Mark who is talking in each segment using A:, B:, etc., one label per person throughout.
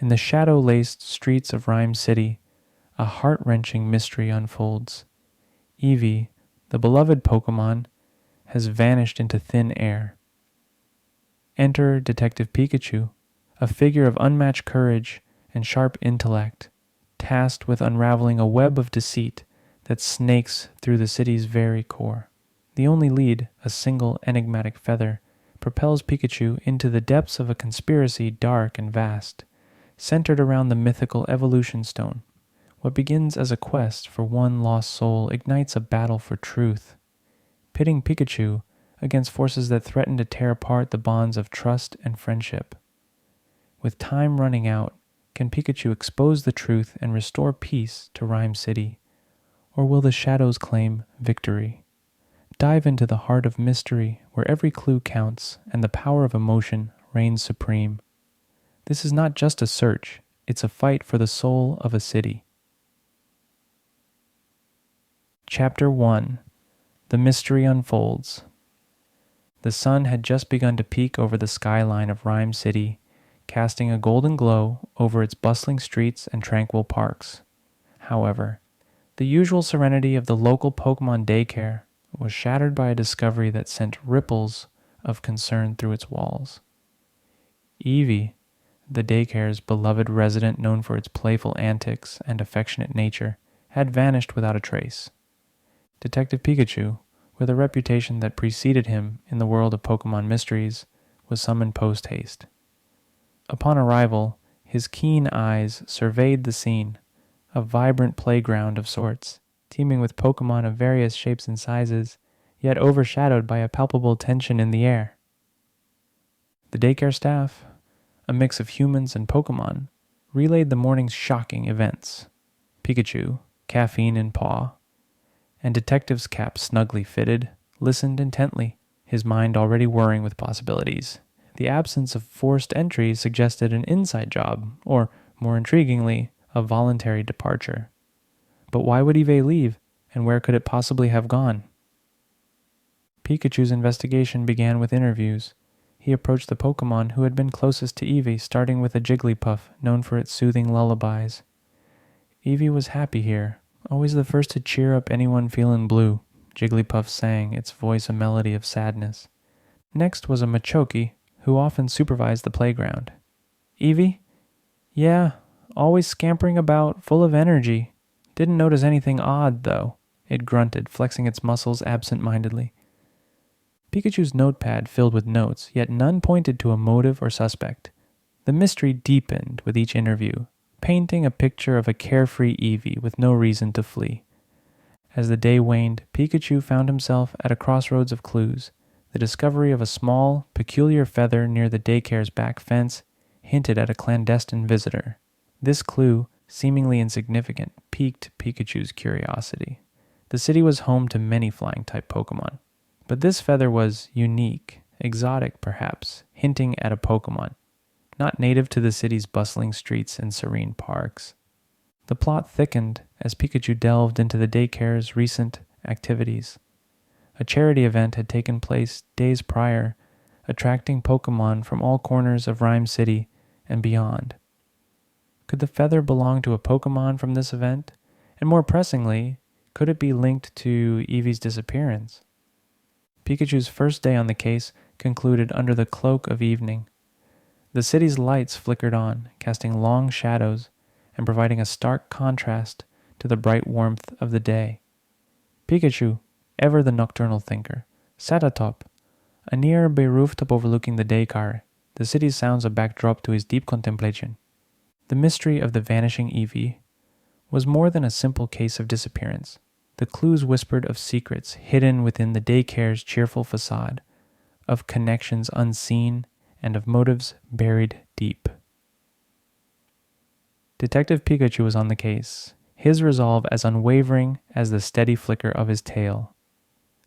A: In the shadow-laced streets of Rhyme City, a heart-wrenching mystery unfolds. Eevee, the beloved Pokemon, has vanished into thin air. Enter Detective Pikachu, a figure of unmatched courage and sharp intellect, tasked with unraveling a web of deceit that snakes through the city's very core. The only lead, a single enigmatic feather, propels Pikachu into the depths of a conspiracy dark and vast, centered around the mythical Evolution Stone. What begins as a quest for one lost soul ignites a battle for truth, pitting Pikachu against forces that threaten to tear apart the bonds of trust and friendship. With time running out, can Pikachu expose the truth and restore peace to Rhyme City? Or will the shadows claim victory? Dive into the heart of mystery where every clue counts and the power of emotion reigns supreme. This is not just a search, it's a fight for the soul of a city. Chapter 1. The Mystery Unfolds. The sun had just begun to peek over the skyline of Rhyme City, casting a golden glow over its bustling streets and tranquil parks. However, the usual serenity of the local Pokemon daycare was shattered by a discovery that sent ripples of concern through its walls. Eevee, the daycare's beloved resident known for its playful antics and affectionate nature, had vanished without a trace. Detective Pikachu, with a reputation that preceded him in the world of Pokemon mysteries, was summoned post-haste. Upon arrival, his keen eyes surveyed the scene, a vibrant playground of sorts, teeming with Pokemon of various shapes and sizes, yet overshadowed by a palpable tension in the air. The daycare staff, a mix of humans and Pokemon, relayed the morning's shocking events. Pikachu, caffeine in paw, and Detective's cap snugly fitted, listened intently, his mind already whirring with possibilities. The absence of forced entry suggested an inside job, or, more intriguingly, a voluntary departure. But why would Eevee leave, and where could it possibly have gone? Pikachu's investigation began with interviews. He approached the Pokemon who had been closest to Eevee, starting with a Jigglypuff, known for its soothing lullabies. Eevee was happy here, always the first to cheer up anyone feeling blue. Jigglypuff sang, its voice a melody of sadness. Next was a Machoke, who often supervised the playground. Eevee? Yeah, always scampering about, full of energy. Didn't notice anything odd, though, it grunted, flexing its muscles absent-mindedly. Pikachu's notepad filled with notes, yet none pointed to a motive or suspect. The mystery deepened with each interview, painting a picture of a carefree Eevee with no reason to flee. As the day waned, Pikachu found himself at a crossroads of clues. The discovery of a small, peculiar feather near the daycare's back fence hinted at a clandestine visitor. This clue, seemingly insignificant, piqued Pikachu's curiosity. The city was home to many flying-type Pokemon, but this feather was unique, exotic perhaps, hinting at a Pokemon, not native to the city's bustling streets and serene parks. The plot thickened as Pikachu delved into the daycare's recent activities. A charity event had taken place days prior, attracting Pokemon from all corners of Rhyme City and beyond. Could the feather belong to a Pokemon from this event? And more pressingly, could it be linked to Eevee's disappearance? Pikachu's first day on the case concluded under the cloak of evening. The city's lights flickered on, casting long shadows and providing a stark contrast to the bright warmth of the day. Pikachu, ever the nocturnal thinker, sat atop a near-bay rooftop overlooking the daycare, the city's sounds a backdrop to his deep contemplation. The mystery of the vanishing Eevee was more than a simple case of disappearance. The clues whispered of secrets hidden within the daycare's cheerful facade, of connections unseen, and of motives buried deep. Detective Pikachu was on the case, his resolve as unwavering as the steady flicker of his tail.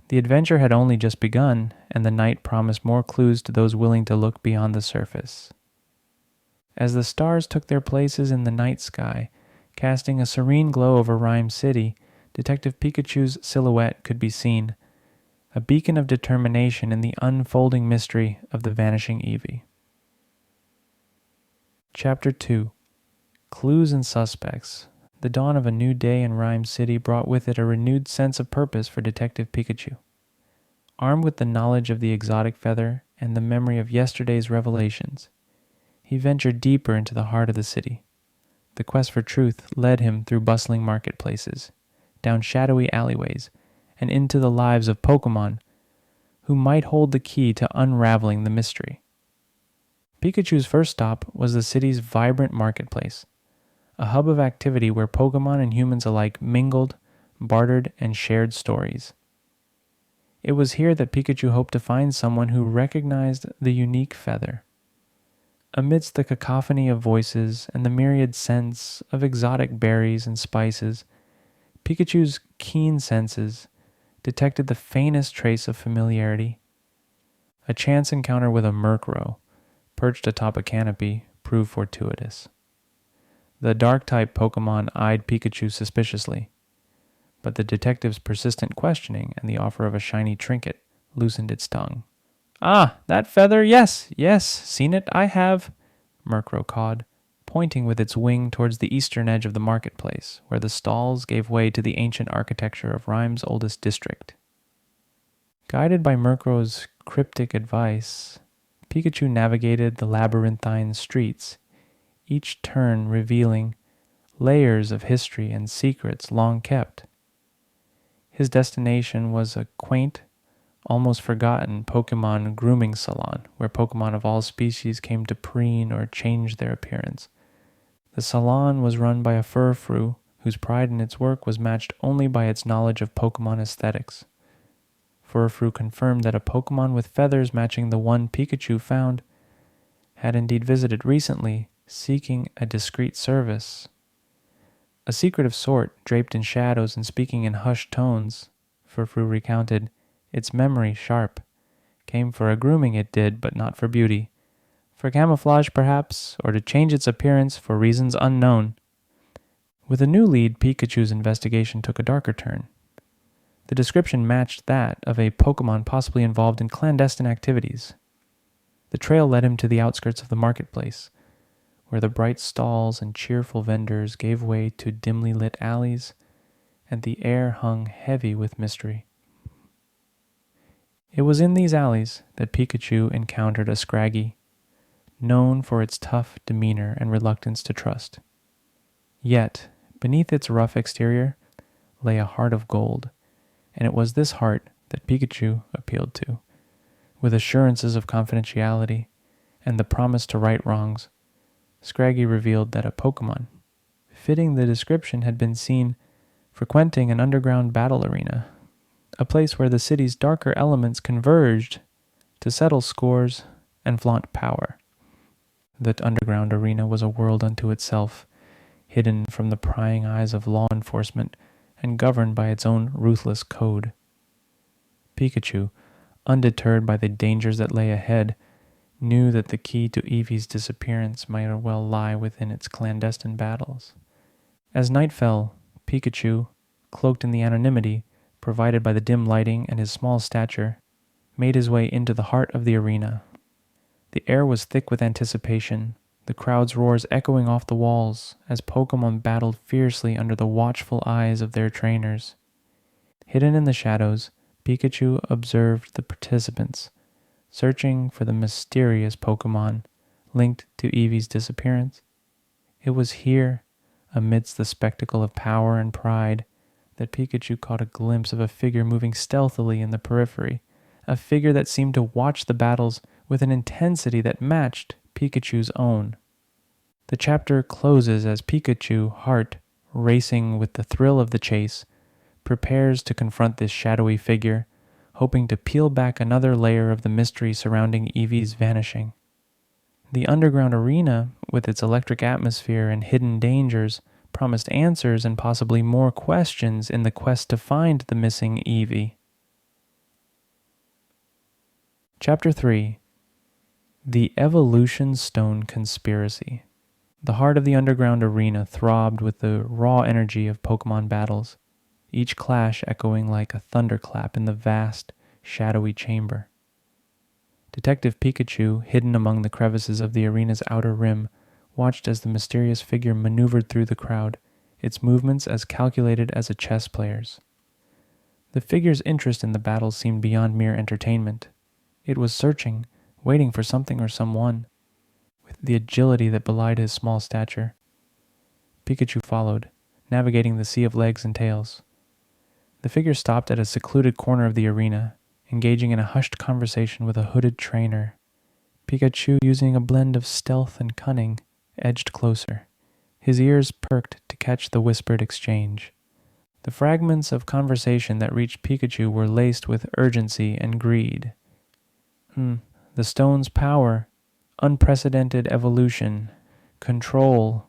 A: The adventure had only just begun, and the night promised more clues to those willing to look beyond the surface. As the stars took their places in the night sky, casting a serene glow over Rhyme City, Detective Pikachu's silhouette could be seen, a beacon of determination in the unfolding mystery of the vanishing Eevee. Chapter 2. Clues and suspects. The dawn of a new day in Rhyme City brought with it a renewed sense of purpose for Detective Pikachu. Armed with the knowledge of the exotic feather and the memory of yesterday's revelations, he ventured deeper into the heart of the city. The quest for truth led him through bustling marketplaces, down shadowy alleyways, and into the lives of Pokémon who might hold the key to unraveling the mystery. Pikachu's first stop was the city's vibrant marketplace, a hub of activity where Pokémon and humans alike mingled, bartered, and shared stories. It was here that Pikachu hoped to find someone who recognized the unique feather. Amidst the cacophony of voices and the myriad scents of exotic berries and spices, Pikachu's keen senses detected the faintest trace of familiarity. A chance encounter with a Murkrow, perched atop a canopy, proved fortuitous. The Dark-type Pokémon eyed Pikachu suspiciously, but the detective's persistent questioning and the offer of a shiny trinket loosened its tongue. "Ah, that feather, yes, seen it, I have," Murkrow cawed, pointing with its wing towards the eastern edge of the marketplace, where the stalls gave way to the ancient architecture of Rhyme's oldest district. Guided by Murkrow's cryptic advice, Pikachu navigated the labyrinthine streets, each turn revealing layers of history and secrets long kept. His destination was a quaint, almost forgotten Pokemon grooming salon where Pokemon of all species came to preen or change their appearance. The salon was run by a furfrou whose pride in its work was matched only by its knowledge of Pokemon aesthetics. Furfrou confirmed that a Pokemon with feathers matching the one Pikachu found had indeed visited recently, seeking a discreet service. A secretive sort, draped in shadows and speaking in hushed tones, Furfrou recounted, its memory sharp. Came for a grooming it did, but not for beauty. For camouflage, perhaps, or to change its appearance for reasons unknown. With a new lead, Pikachu's investigation took a darker turn. The description matched that of a Pokemon possibly involved in clandestine activities. The trail led him to the outskirts of the marketplace, where the bright stalls and cheerful vendors gave way to dimly lit alleys, and the air hung heavy with mystery. It was in these alleys that Pikachu encountered a Scraggy, known for its tough demeanor and reluctance to trust. Yet, beneath its rough exterior lay a heart of gold, and it was this heart that Pikachu appealed to. With assurances of confidentiality and the promise to right wrongs, Scraggy revealed that a Pokemon, fitting the description, had been seen frequenting an underground battle arena, a place where the city's darker elements converged to settle scores and flaunt power. The underground arena was a world unto itself, hidden from the prying eyes of law enforcement and governed by its own ruthless code. Pikachu, undeterred by the dangers that lay ahead, knew that the key to Eevee's disappearance might well lie within its clandestine battles. As night fell, Pikachu, cloaked in the anonymity provided by the dim lighting and his small stature, made his way into the heart of the arena. The air was thick with anticipation, the crowd's roars echoing off the walls as Pokemon battled fiercely under the watchful eyes of their trainers. Hidden in the shadows, Pikachu observed the participants, searching for the mysterious Pokemon linked to Eevee's disappearance. It was here, amidst the spectacle of power and pride, that Pikachu caught a glimpse of a figure moving stealthily in the periphery, a figure that seemed to watch the battles with an intensity that matched Pikachu's own. The chapter closes as Pikachu, heart racing with the thrill of the chase, prepares to confront this shadowy figure, hoping to peel back another layer of the mystery surrounding Eevee's vanishing. The underground arena, with its electric atmosphere and hidden dangers, promised answers and possibly more questions in the quest to find the missing Eevee. Chapter 3. The Evolution Stone Conspiracy. The heart of the underground arena throbbed with the raw energy of Pokemon battles, each clash echoing like a thunderclap in the vast, shadowy chamber. Detective Pikachu, hidden among the crevices of the arena's outer rim, watched as the mysterious figure maneuvered through the crowd, its movements as calculated as a chess player's. The figure's interest in the battle seemed beyond mere entertainment. It was searching, waiting for something or someone, with the agility that belied his small stature. Pikachu followed, navigating the sea of legs and tails. The figure stopped at a secluded corner of the arena, engaging in a hushed conversation with a hooded trainer. Pikachu, using a blend of stealth and cunning, edged closer, his ears perked to catch the whispered exchange. The fragments of conversation that reached Pikachu were laced with urgency and greed. The stone's power, unprecedented evolution, control.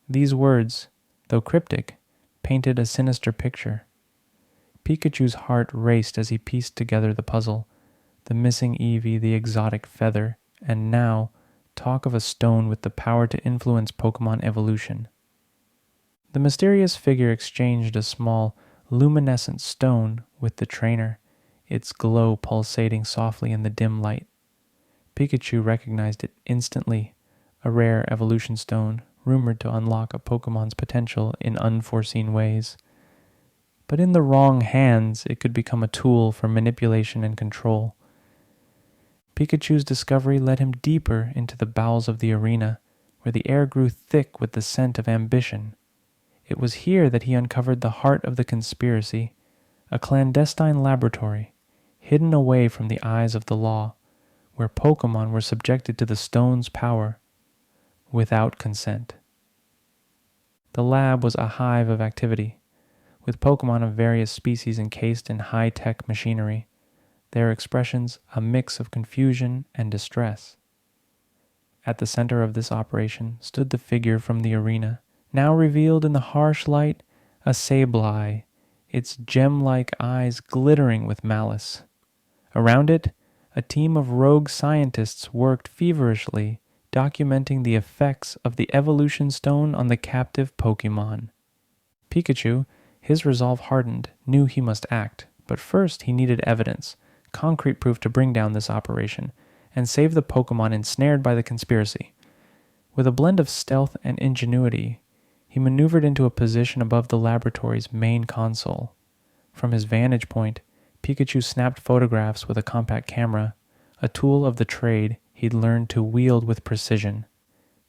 A: These words, though cryptic, painted a sinister picture. Pikachu's heart raced as he pieced together the puzzle, the missing Eevee, the exotic feather, and now talk of a stone with the power to influence Pokemon evolution. The mysterious figure exchanged a small, luminescent stone with the trainer, its glow pulsating softly in the dim light. Pikachu recognized it instantly, a rare evolution stone rumored to unlock a Pokemon's potential in unforeseen ways. But in the wrong hands, it could become a tool for manipulation and control. Pikachu's discovery led him deeper into the bowels of the arena, where the air grew thick with the scent of ambition. It was here that he uncovered the heart of the conspiracy, a clandestine laboratory, hidden away from the eyes of the law, where Pokemon were subjected to the stone's power, without consent. The lab was a hive of activity, with Pokemon of various species encased in high-tech machinery, their expressions a mix of confusion and distress. At the center of this operation stood the figure from the arena, now revealed in the harsh light, a Sableye, its gem-like eyes glittering with malice. Around it, a team of rogue scientists worked feverishly, documenting the effects of the evolution stone on the captive Pokemon. Pikachu, his resolve hardened, knew he must act, but first he needed evidence, concrete proof to bring down this operation, and save the Pokemon ensnared by the conspiracy. With a blend of stealth and ingenuity, he maneuvered into a position above the laboratory's main console. From his vantage point, Pikachu snapped photographs with a compact camera, a tool of the trade he'd learned to wield with precision.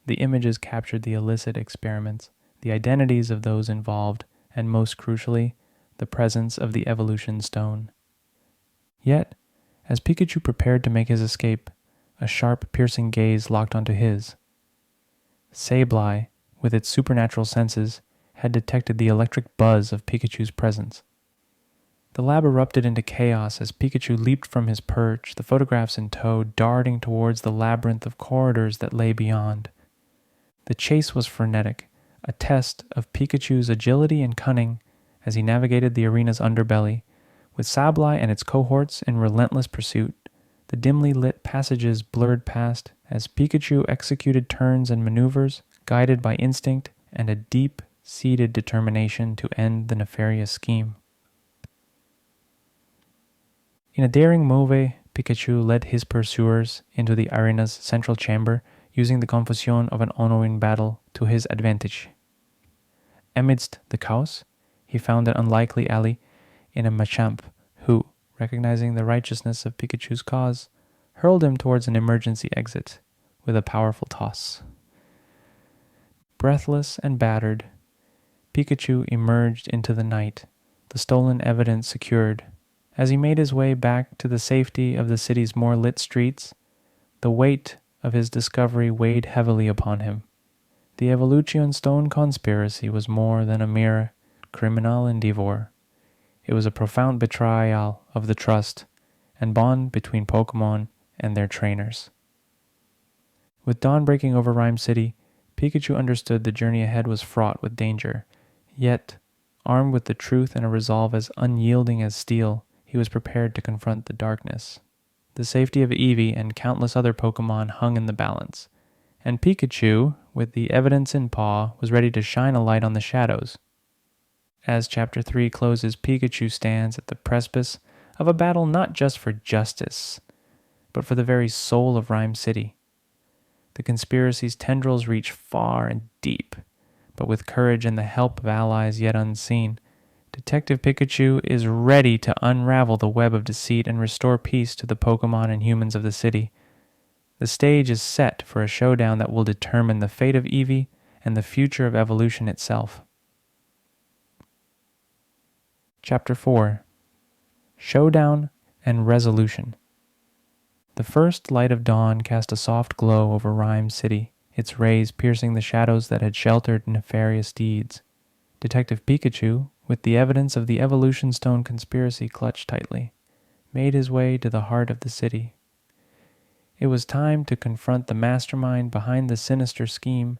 A: The images captured the illicit experiments, the identities of those involved, and most crucially, the presence of the evolution stone. Yet, as Pikachu prepared to make his escape, a sharp, piercing gaze locked onto his. Sableye, with its supernatural senses, had detected the electric buzz of Pikachu's presence. The lab erupted into chaos as Pikachu leaped from his perch, the photographs in tow, darting towards the labyrinth of corridors that lay beyond. The chase was frenetic, a test of Pikachu's agility and cunning as he navigated the arena's underbelly, with Sableye and its cohorts in relentless pursuit. The dimly lit passages blurred past as Pikachu executed turns and maneuvers, guided by instinct and a deep-seated determination to end the nefarious scheme. In a daring move, Pikachu led his pursuers into the arena's central chamber, using the confusion of an ongoing battle to his advantage. Amidst the chaos, he found an unlikely ally in a Machamp who, recognizing the righteousness of Pikachu's cause, hurled him towards an emergency exit with a powerful toss. Breathless and battered, Pikachu emerged into the night, the stolen evidence secured. As he made his way back to the safety of the city's more lit streets, the weight of his discovery weighed heavily upon him. The Evolution Stone conspiracy was more than a mere criminal endeavor. It was a profound betrayal of the trust and bond between Pokemon and their trainers. With dawn breaking over Rhyme City, Pikachu understood the journey ahead was fraught with danger. Yet, armed with the truth and a resolve as unyielding as steel, he was prepared to confront the darkness. The safety of Eevee and countless other Pokemon hung in the balance, and Pikachu, with the evidence in paw, was ready to shine a light on the shadows. As Chapter 3 closes, Pikachu stands at the precipice of a battle not just for justice, but for the very soul of Rhyme City. The conspiracy's tendrils reach far and deep, but with courage and the help of allies yet unseen, Detective Pikachu is ready to unravel the web of deceit and restore peace to the Pokemon and humans of the city. The stage is set for a showdown that will determine the fate of Eevee and the future of evolution itself. Chapter 4: Showdown and Resolution. The first light of dawn cast a soft glow over Rhyme City, its rays piercing the shadows that had sheltered nefarious deeds. Detective Pikachu, with the evidence of the Evolution Stone conspiracy clutched tightly, made his way to the heart of the city. It was time to confront the mastermind behind the sinister scheme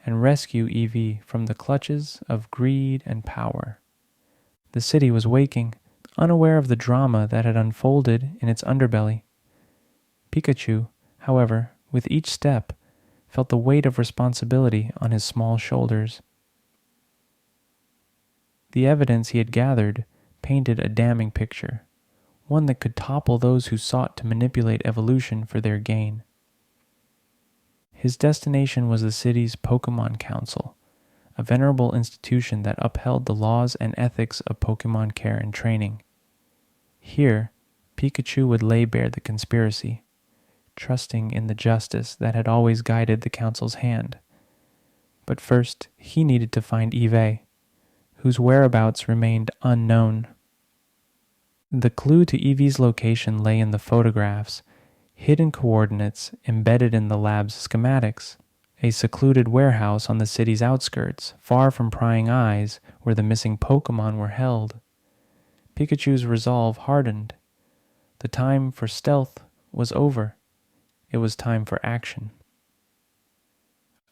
A: and rescue Eevee from the clutches of greed and power. The city was waking, unaware of the drama that had unfolded in its underbelly. Pikachu, however, with each step, felt the weight of responsibility on his small shoulders. The evidence he had gathered painted a damning picture, one that could topple those who sought to manipulate evolution for their gain. His destination was the city's Pokemon Council, a venerable institution that upheld the laws and ethics of Pokemon care and training. Here, Pikachu would lay bare the conspiracy, trusting in the justice that had always guided the Council's hand. But first, he needed to find Eevee, whose whereabouts remained unknown. The clue to Eevee's location lay in the photographs, hidden coordinates embedded in the lab's schematics. A secluded warehouse on the city's outskirts, far from prying eyes, where the missing Pokemon were held. Pikachu's resolve hardened. The time for stealth was over. It was time for action.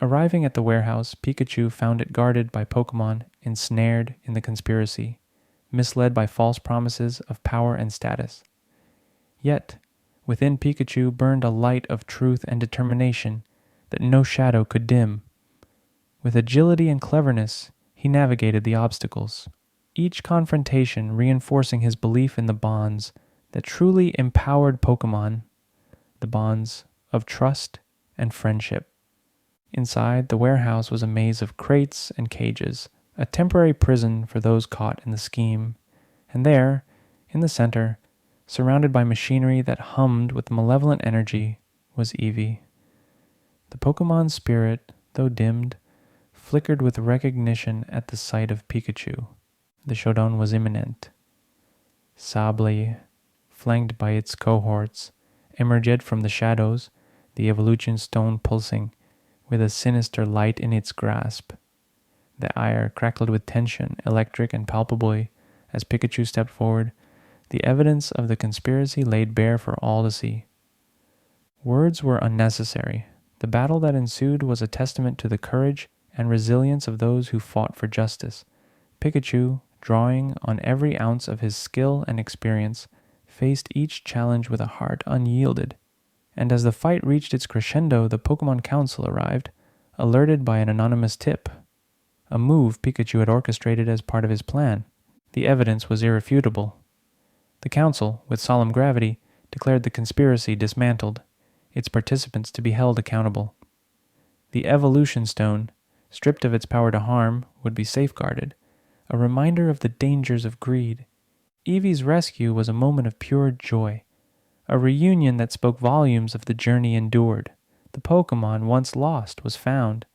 A: Arriving at the warehouse, Pikachu found it guarded by Pokemon ensnared in the conspiracy, misled by false promises of power and status. Yet, within Pikachu burned a light of truth and determination that no shadow could dim. With agility and cleverness, he navigated the obstacles, each confrontation reinforcing his belief in the bonds that truly empowered Pokemon, the bonds of trust and friendship. Inside, the warehouse was a maze of crates and cages, a temporary prison for those caught in the scheme. And there, in the center, surrounded by machinery that hummed with malevolent energy, was Eevee. The Pokemon spirit, though dimmed, flickered with recognition at the sight of Pikachu. The showdown was imminent. Sableye, flanked by its cohorts, emerged from the shadows, the evolution stone pulsing, with a sinister light in its grasp. The air crackled with tension, electric and palpably, as Pikachu stepped forward, the evidence of the conspiracy laid bare for all to see. Words were unnecessary. The battle that ensued was a testament to the courage and resilience of those who fought for justice. Pikachu, drawing on every ounce of his skill and experience, faced each challenge with a heart unyielded. And as the fight reached its crescendo, the Pokemon Council arrived, alerted by an anonymous tip, a move Pikachu had orchestrated as part of his plan. The evidence was irrefutable. The Council, with solemn gravity, declared the conspiracy dismantled, its participants to be held accountable. The Evolution Stone, stripped of its power to harm, would be safeguarded, a reminder of the dangers of greed. Eevee's rescue was a moment of pure joy, a reunion that spoke volumes of the journey endured. The Pokemon once lost was found,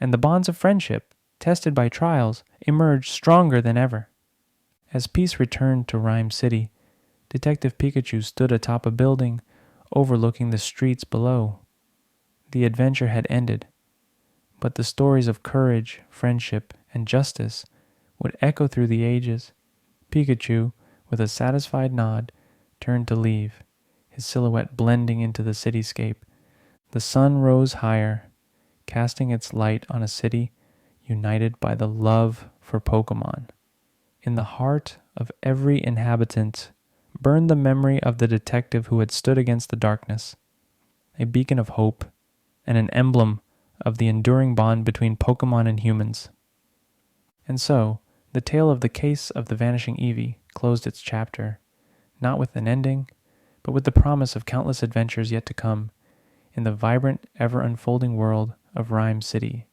A: and the bonds of friendship, tested by trials, emerged stronger than ever. As peace returned to Rhyme City, Detective Pikachu stood atop a building overlooking the streets below. The adventure had ended, but the stories of courage, friendship, and justice would echo through the ages. Pikachu, with a satisfied nod, turned to leave, his silhouette blending into the cityscape. The sun rose higher, casting its light on a city united by the love for Pokemon. In the heart of every inhabitant burned the memory of the detective who had stood against the darkness, a beacon of hope and an emblem of the enduring bond between Pokemon and humans. And so, the tale of the case of the Vanishing Eevee closed its chapter, not with an ending, but with the promise of countless adventures yet to come. in the vibrant, ever-unfolding world of Rhyme City.